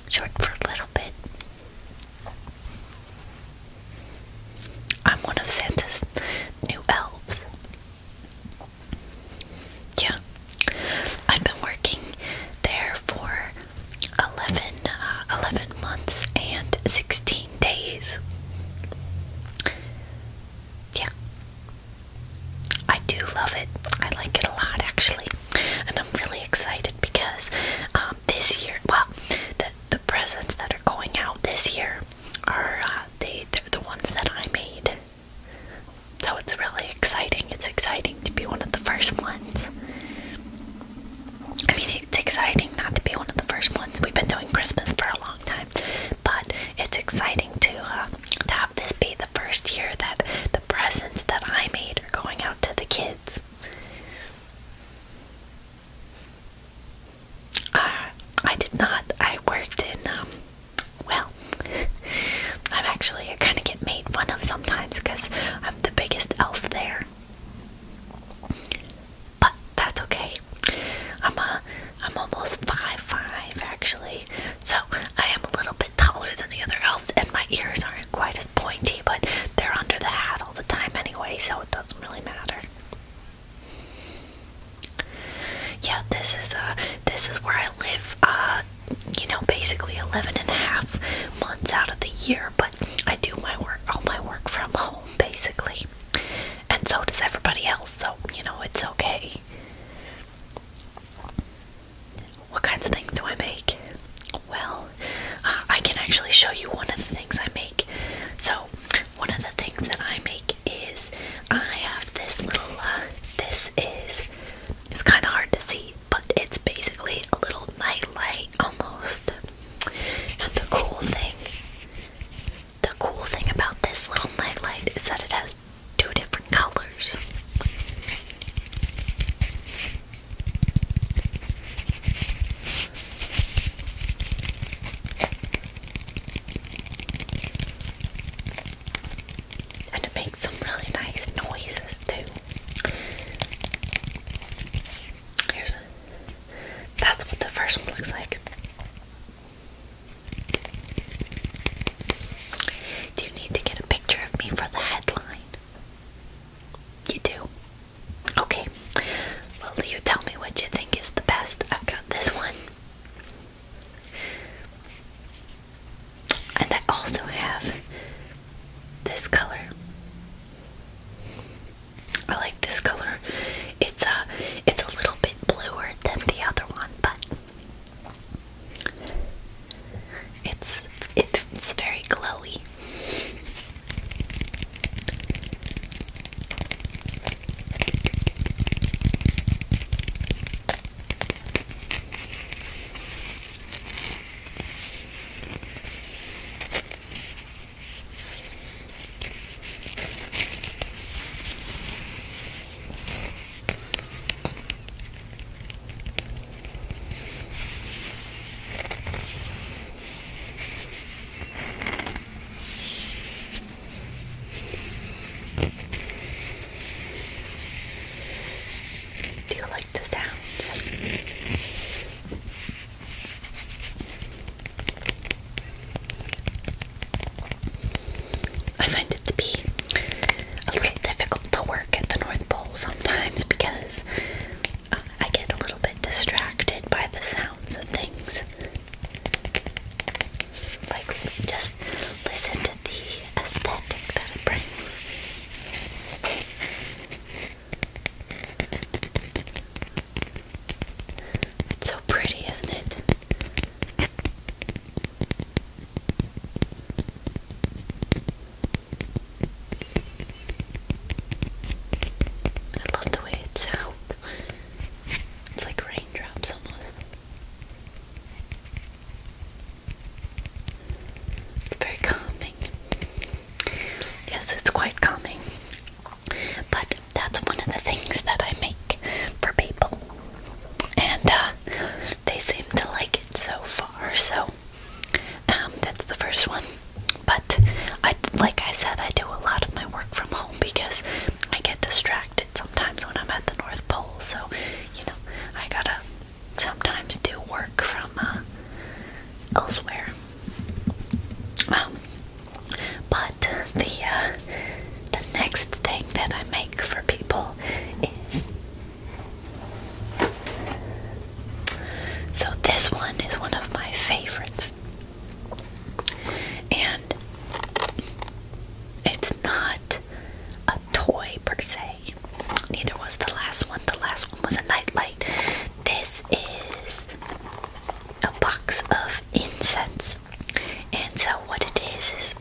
short for a little bit. I'm one of Santa's new elves. Yeah, I've been working there for 11 months and 16 days. Yeah, I do love it. I like it a lot, actually. And I'm really excited because this year, well, the presents that are going out this year are they're the ones that I made. So it's really exciting. It's exciting to be one of the first ones. I mean, it's exciting not to be one of the first ones. We've been doing Christmas for a long time, but it's exciting to have this be the first year that the presents that I made are going out to the kids. I did not. I worked in, well, I kind of get made fun of sometimes because I'm the biggest elf there. But that's okay. I'm almost 5'5", actually. So I am a little bit taller than the other elves, and my ears aren't quite as pointy, but they're under the hat all the time anyway, so it doesn't really matter. Yeah, this is where I live, basically 11 and a half months out of the year, but I do all my work from home, basically. And so does everybody else, so, it's okay. What kinds of things do I make? Well, I can actually show you one of the things I make. So, one of the things that I make is, I have this little, it's kind of hard to see, but it's basically a little nightlight almost. And the cool thing about this little nightlight is that it has two different colors. And it makes some really nice noises too. That's what the first one looks like. Do you need to get a picture of me for the headline? You do? Okay. Well, you tell me what you think is the best. I've got this one. And I also have this color. I like this color. It's a little bit bluer than the other one, but it's very glowy. Do you like the sounds? I find it to be a little difficult to work at the North Pole sometimes because I get a little bit distracted by the sounds of things. Like, just listen to the aesthetic that it brings. It's so pretty, isn't it? I love the way it sounds. It's like raindrops almost. It's very calming. Yes, it's quite calming. But that's one of the things that I make for people. And they seem to like it so far. So that's the first one. But like I said, I do a lot of my work from home because I get distracted sometimes when I'm at the North Pole. So, I gotta sometimes do work from elsewhere. But the next thing that I make for people is, so this one is one of my favorites, and it's not a toy per se. Neither was the last one. The last one was a nightlight. This is a box of incense. And so what it is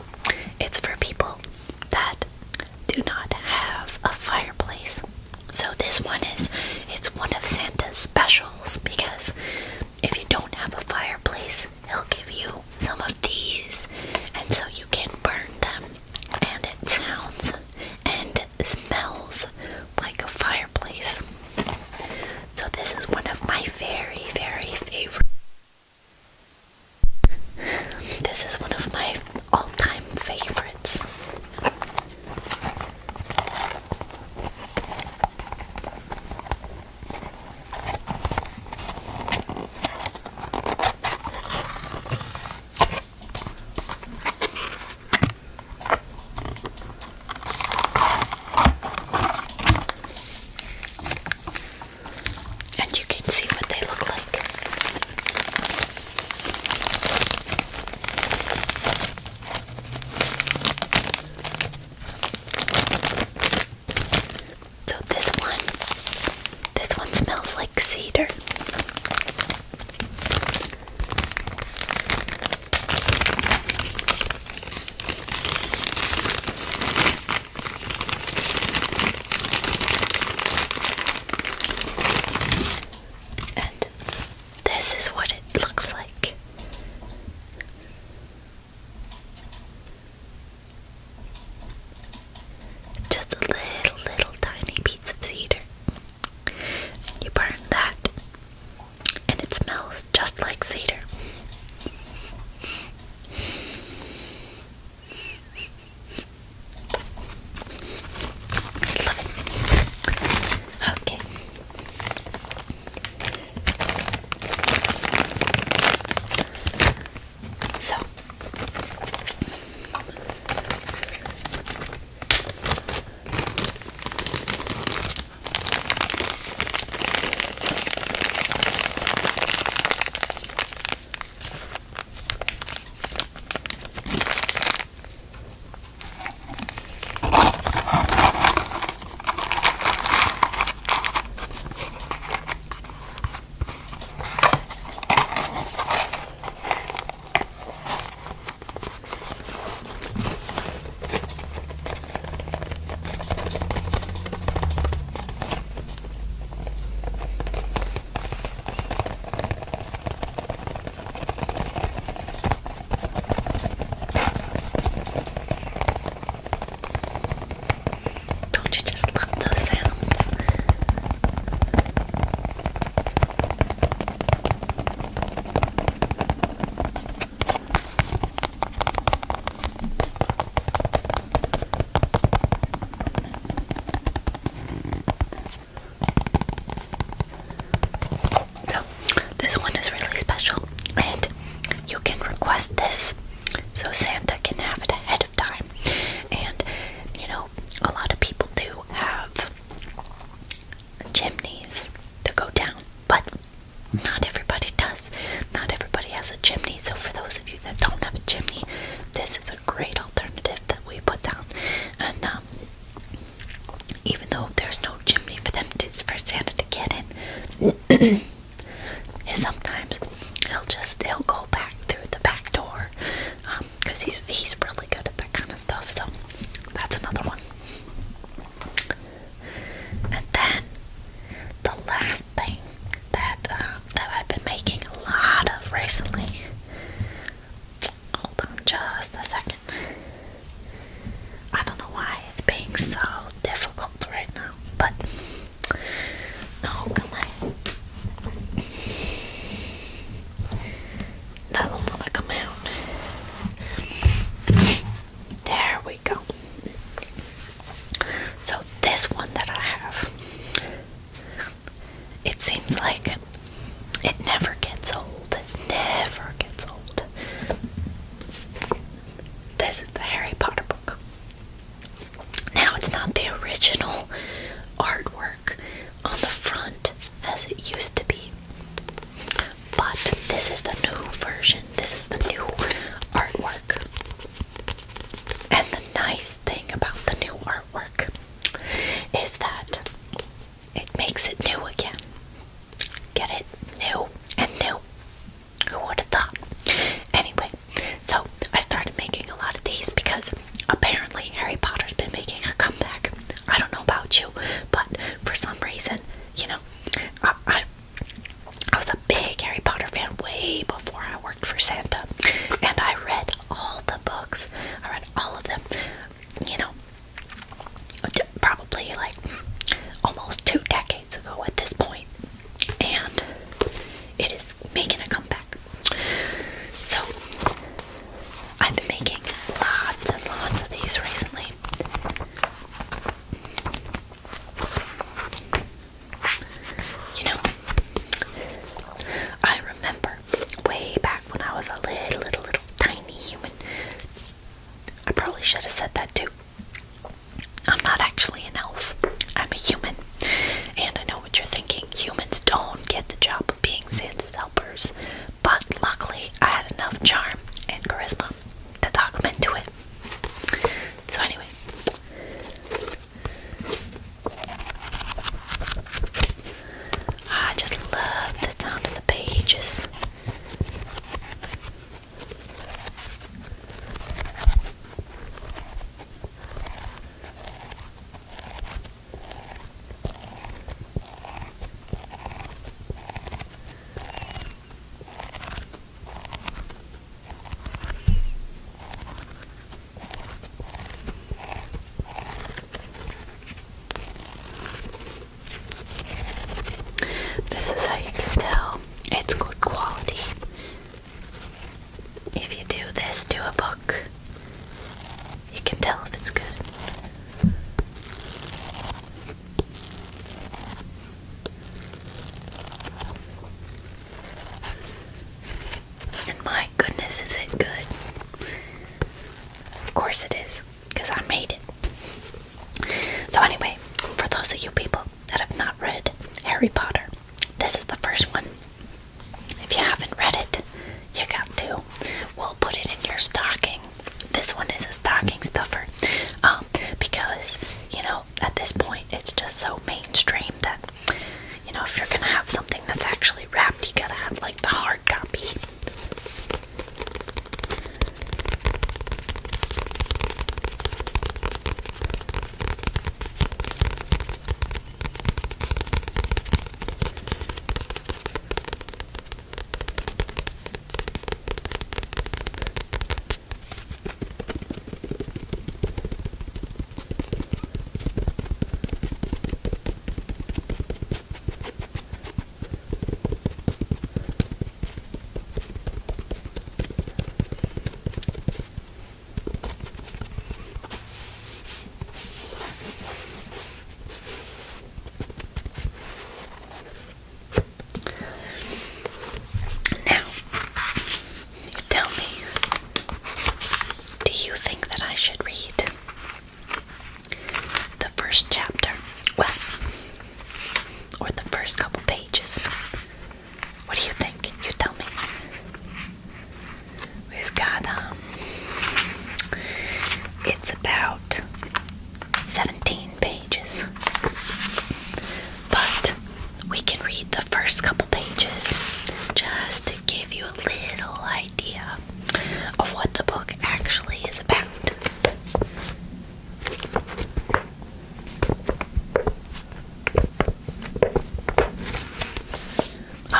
it's for people that do not have a fireplace. So this one it's one of Santa's specials, because if you don't have a fireplace, he'll give you some of these, and so you can burn them, and it sounds and smells like a fireplace. So this is one of my very, very favorite. This is one of my all-time favorites. And you can see what they look like. So this one smells like cedar. And this is what it looks like. Just a little tiny piece of cedar. And you burn that, and it smells just like cedar. I love it. Okay. So don't you just love those sounds? So this one is really special, and you can request this so Santa can have it ahead of time. And a lot of people do have chimneys to go down, but not everybody does. Not everybody has a chimney. So for those of you that don't have a chimney, this is a great alternative that we put down. And even though there's no chimney for Santa to get in, sometimes he'll go back through the back door, because he's really good at that kind of stuff. So that's another one. And then the last thing that I've been making a lot of recently. Hold on just a second. I don't know why it's being so difficult right now, but oh, come on. worked for Santa, and I read all the books. I read all of them, you know, probably like almost 2 decades ago at this point, and it is making a comeback. So I've been making lots and lots of these recently. You know, I remember way back when I was a little tiny human. I probably should have said that too. I'm not actually an elf. I'm a human. And I know what you're thinking. Humans don't get the job of being Santa's helpers. But luckily, I had enough charm and charisma to talk them into it. So anyway. I just love the sound of the pages. This is how you can tell it's good quality. If you do this to a book, you can tell if it's good. And my goodness, is it good? Of course it is, because I made it. So anyway, for those of you people that have not read Harry Potter, this is the first one. If you haven't read it, you got to. We'll put it in your stocking. This one is a stocking stuffer. Because, you know, at this point, it's just so mainstream that, you know, if you're gonna have something that's actually wrapped, you gotta have, like, the hard copy. Now, you tell me, do you think that I should read the first chapter? Well, or the first couple pages? What do you think? You tell me. We've got, it's about 17 pages. But we can read the first couple pages just to give you a little idea of what the book actually is about.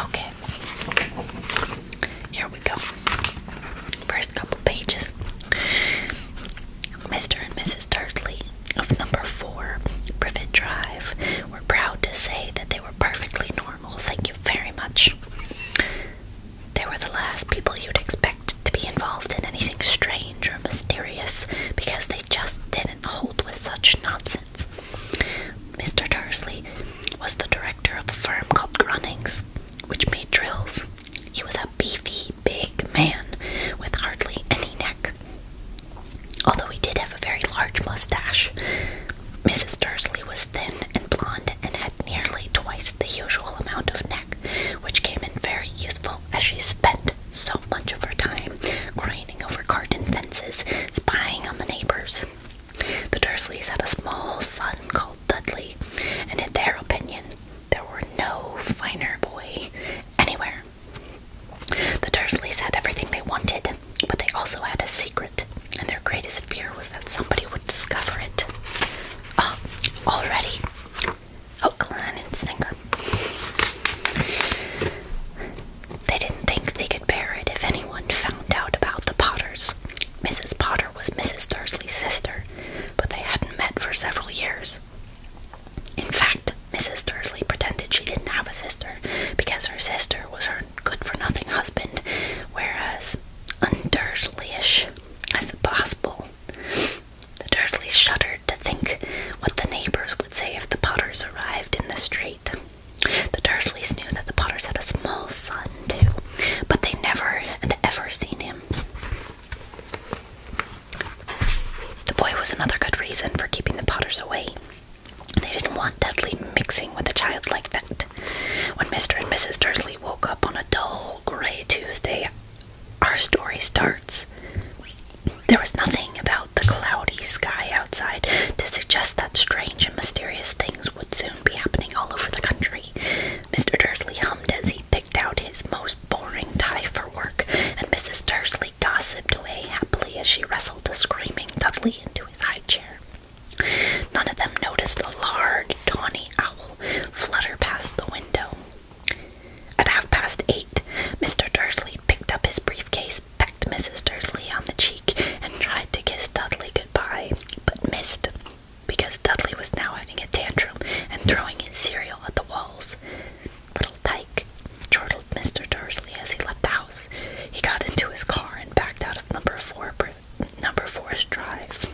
Okay, here we go. First couple pages. Mr. and Mrs. Dursley of number 4 Privet Drive were proud to say that they were perfectly normal. Thank you very much. They were the last people you'd expect to be involved in anything strange or mysterious because they just didn't hold with such nonsense. Mr. Dursley was the director of a firm called Grunnings, which made drills. He was a beefy, big man with hardly any neck, although he did have a very large mustache. Mrs. Dursley was thin and blonde and had nearly twice the usual amount of neck, which came in very useful as she spent so much of her time craning over garden fences, spying on the neighbors. The Dursleys had a small son called Dudley, and in their opinion, there were no finer boy anywhere. The Dursleys had everything they wanted, but they also had a secret, and their greatest fear was that somebody would discover it. Oh, already. Hook, line, and sinker. They didn't think they could bear it if anyone years away. They didn't want Dudley mixing with a child like that. When Mr. and Mrs. Dursley woke up on a dull, gray Tuesday, our story starts. There was nothing about the cloudy sky outside to suggest that strange and mysterious things would soon be happening all over the country. Mr. Dursley hummed as he picked out his most boring tie for work, and Mrs. Dursley gossiped away happily as she wrestled a screaming Dudley into his high chair. None of them noticed a large, tawny owl flutter past the window. At 8:30, Mr. Dursley picked up his briefcase, pecked Mrs. Dursley on the cheek, and tried to kiss Dudley goodbye, but missed, because Dudley was now having a tantrum and throwing his cereal at the walls. Little Tyke, chortled Mr. Dursley as he left the house. He got into his car and backed out of number 4's drive.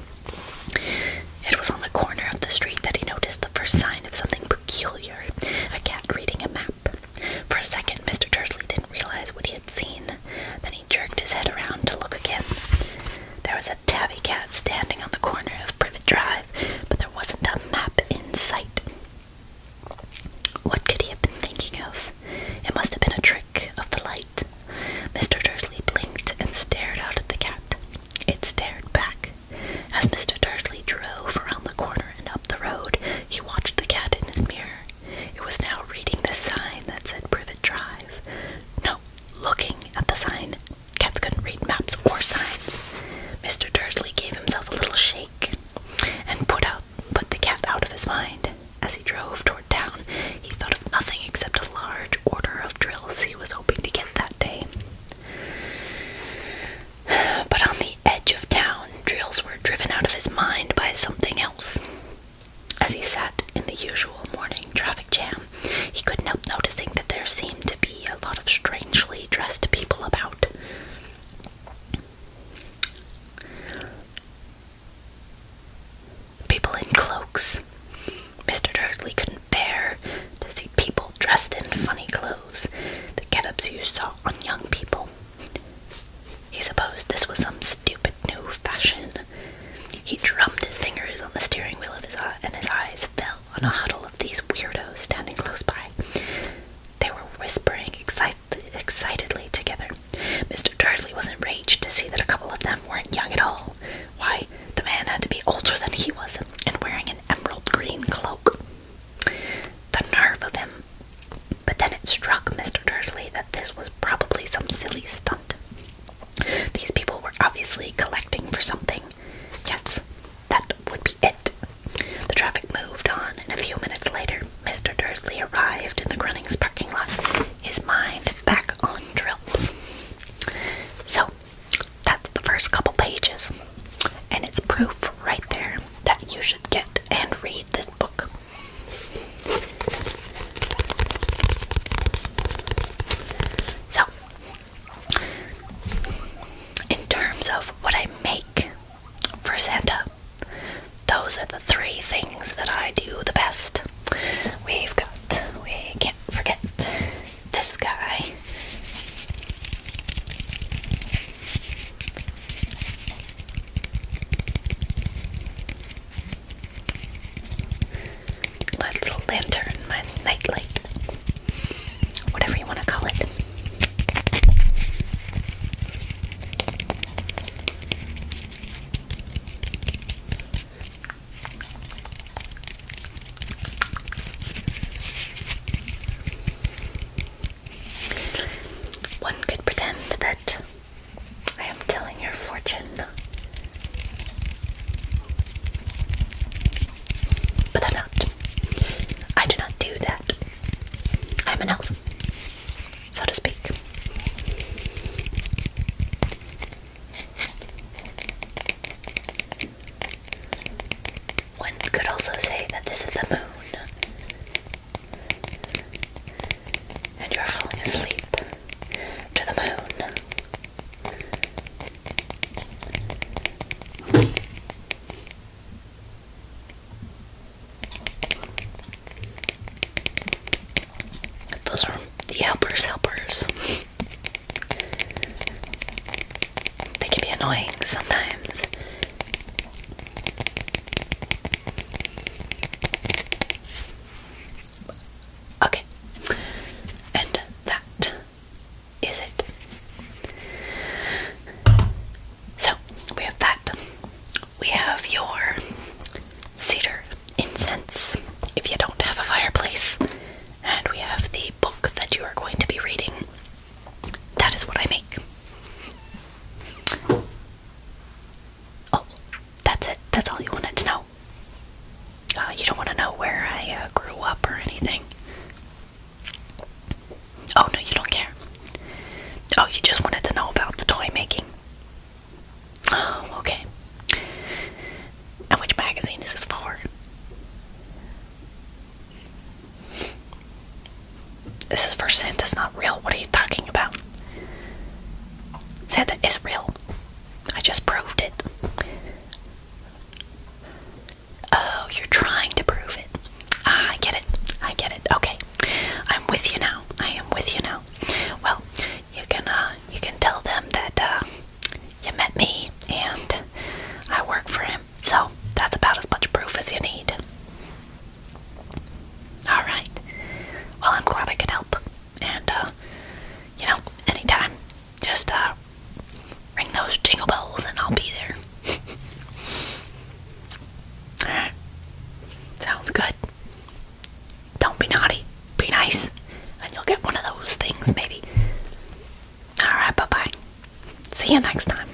It was on the corner of the street that he noticed the first sign of something peculiar, a cat reading a map. For a second, Mr. Dursley didn't realize what he had seen. Then he jerked his head around to look again. There was a tabby cat standing on the corner of Privet Drive, but there wasn't a map in sight. What could he have been thinking of? It must have been a trick of the light. Mr. Dursley blinked and stared out at the cat. It stared back. As Mr. Dursley drove around the corner and up the road, he watched the cat in his mirror. It was now reading the sign that said Privet Drive. No, looking at the sign. Cats couldn't read maps or signs. Mr. Dursley gave himself a little shake and put the cat out of his mind. As he drove toward town, he thought of nothing except a large order of drills he was hoping to get that day. But on the edge of town, drills were driven out of his mind by something else. As he sat in the usual morning traffic jam, he couldn't help noticing that there seemed to be a lot of strangely dressed people about. People in cloaks. Mr. Dursley couldn't bear to see people dressed in funny clothes, the get-ups you saw on young people. He supposed this was some stupid new fashion. He drummed his fingers on the steering wheel of his eye, and his eyes fell on a huddle of these weirdos standing close by. They were whispering excitedly together. Mr. Dursley was enraged to see that a couple of them weren't young at all. Why, the man had to be older than he was, and wearing an emerald green cloak. The nerve of him! But then it struck Mr. Dursley that this was probably some silly stunt. These people were obviously collecting for something. Yes, that would be it. The traffic moved on, and a few minutes later, Mr. Dursley arrived in the Grunnings parking lot, his mind back on drills. So, that's the first couple pages, and it's proof right there that you should get and read this book. So, in terms of what I make for Santa, those are the 3 things that I do the best. We can't forget this guy. My little lantern, my nightlight, whatever you want to call it. One could pretend that I am telling your fortune, but I'm not. I do not do that. I'm an elf, so to speak. One could also say that this is the moon, and you're falling asleep to the moon. Those are the helpers. They can be annoying sometimes. is real. I just proved it. Oh, you're trying to prove it. Ah, I get it. I get it. Okay. I'm with you now. I am with you now. Well, you can tell them that you met me and I work for him. So that's about as much proof as you need. Alright. Well, I'm glad I could help. And anytime, just ring those jingle bells and I'll be there. Alright. Sounds good. Don't be naughty. Be nice. And you'll get one of those things, maybe. Alright, bye-bye. See you next time.